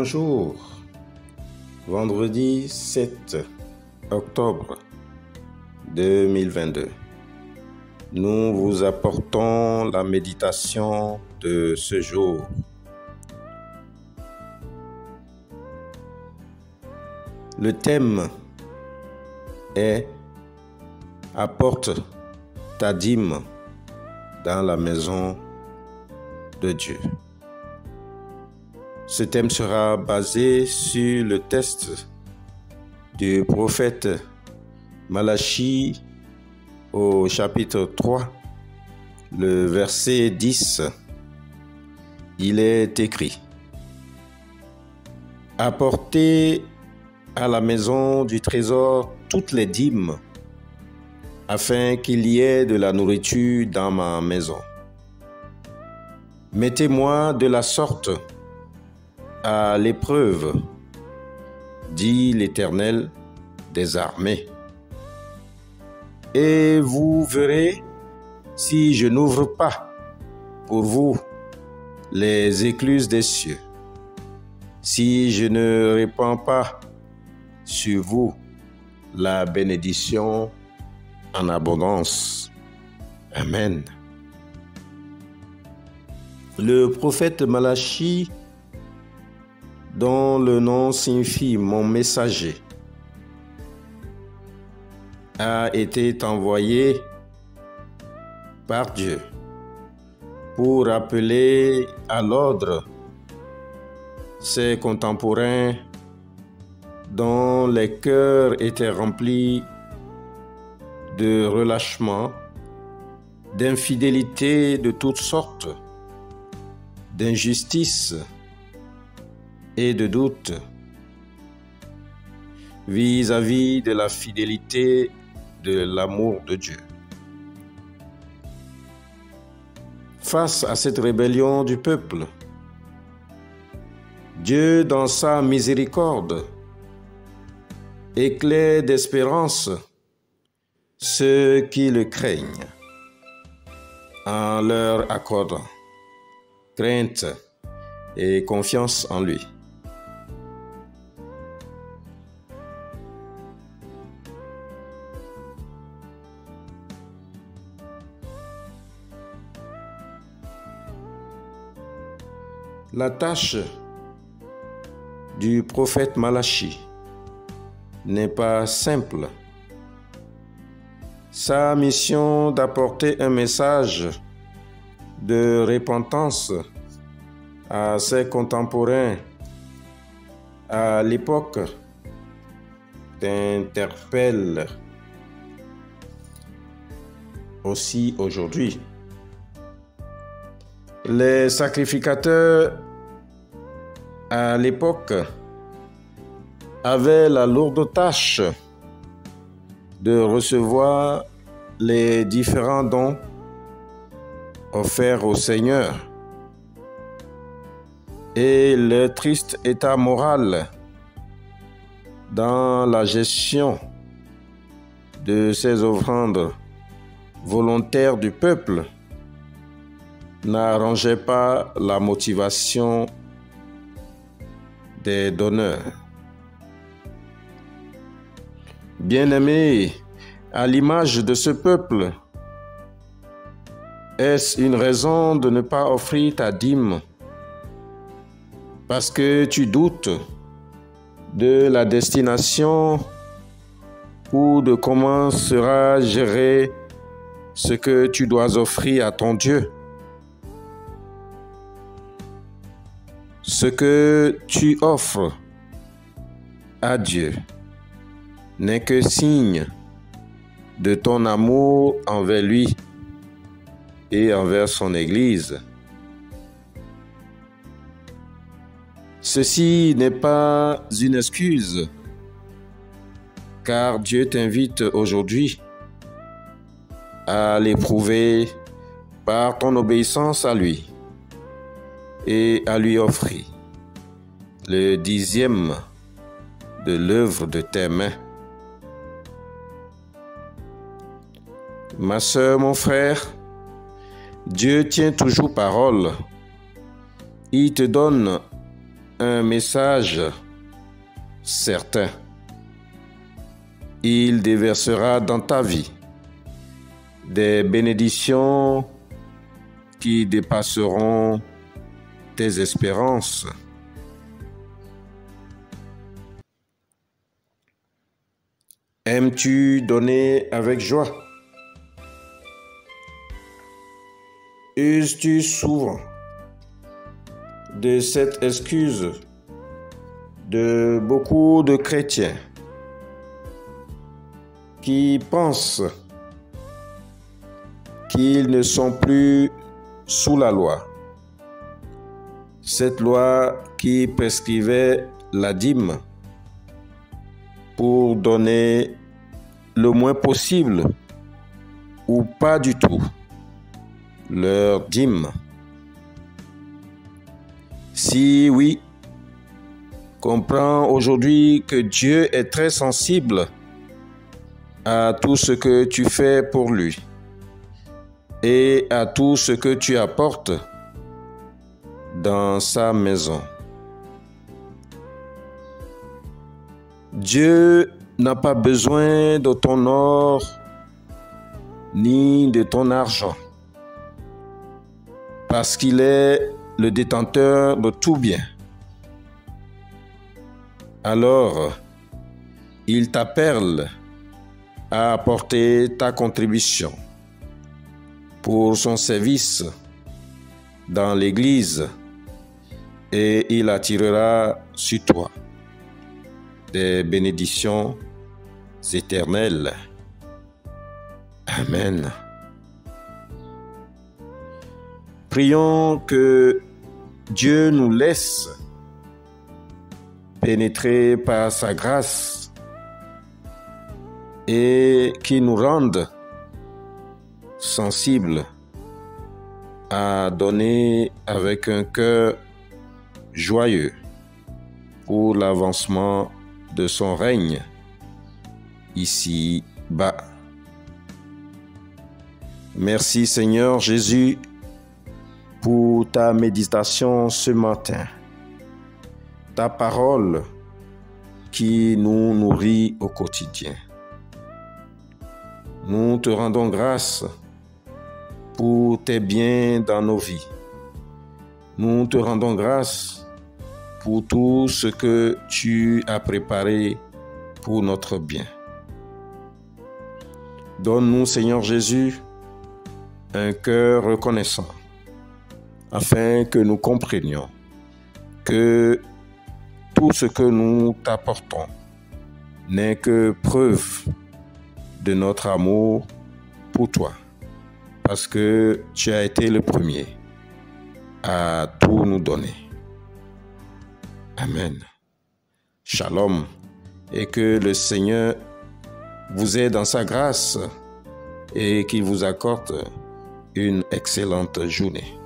Bonjour, vendredi 7 octobre 2022. Nous vous apportons la méditation de ce jour. Le thème est « Apporte ta dîme dans la maison de Dieu ». Ce thème sera basé sur le texte du prophète Malachie au chapitre 3, le verset 10. Il est écrit: « Apportez à la maison du trésor toutes les dîmes, afin qu'il y ait de la nourriture dans ma maison. Mettez-moi de la sorte à l'épreuve, dit l'Éternel des armées. Et vous verrez si je n'ouvre pas pour vous les écluses des cieux, si je ne répands pas sur vous la bénédiction en abondance. » Amen. Le prophète Malachie, dont le nom signifie « mon messager », a été envoyé par Dieu pour appeler à l'ordre ses contemporains dont les cœurs étaient remplis de relâchement, d'infidélité de toutes sortes, d'injustice et de doute vis-à-vis de la fidélité de l'amour de Dieu. Face à cette rébellion du peuple, Dieu, dans sa miséricorde, éclaire d'espérance ceux qui le craignent, en leur accordant crainte et confiance en lui. La tâche du prophète Malachie n'est pas simple. Sa mission d'apporter un message de repentance à ses contemporains à l'époque t'interpelle aussi aujourd'hui. Les sacrificateurs à l'époque avaient la lourde tâche de recevoir les différents dons offerts au Seigneur, et le triste état moral dans la gestion de ces offrandes volontaires du peuple n'arrangeait pas la motivation des donneurs. Bien-aimés, à l'image de ce peuple, est-ce une raison de ne pas offrir ta dîme parce que tu doutes de la destination ou de comment sera géré ce que tu dois offrir à ton Dieu? Ce que tu offres à Dieu n'est que signe de ton amour envers lui et envers son Église. Ceci n'est pas une excuse, car Dieu t'invite aujourd'hui à l'éprouver par ton obéissance à lui et à lui offrir le 10e de l'œuvre de tes mains. Ma sœur, mon frère, Dieu tient toujours parole. Il te donne un message certain. Il déversera dans ta vie des bénédictions qui dépasseront tes espérances. Aimes-tu donner avec joie? Uses-tu souvent de cette excuse de beaucoup de chrétiens qui pensent qu'ils ne sont plus sous la loi? Cette loi qui prescrivait la dîme pour donner le moins possible ou pas du tout leur dîme. Si oui, comprends aujourd'hui que Dieu est très sensible à tout ce que tu fais pour lui et à tout ce que tu apportes dans sa maison. Dieu n'a pas besoin de ton or ni de ton argent, parce qu'il est le détenteur de tout bien. Alors, il t'appelle à apporter ta contribution pour son service dans l'Église et il attirera sur toi des bénédictions éternelles. Amen. Prions que Dieu nous laisse pénétrer par sa grâce et qu'il nous rende sensibles à donner avec un cœur joyeux pour l'avancement de son règne ici-bas. Merci Seigneur Jésus pour ta méditation ce matin, ta parole qui nous nourrit au quotidien. Nous te rendons grâce pour tes biens dans nos vies. Nous te rendons grâce pour tout ce que tu as préparé pour notre bien. Donne-nous, Seigneur Jésus, un cœur reconnaissant, afin que nous comprenions que tout ce que nous t'apportons n'est que preuve de notre amour pour toi, parce que tu as été le premier à tout nous donner. Amen. Shalom, et que le Seigneur vous aide dans sa grâce et qu'il vous accorde une excellente journée.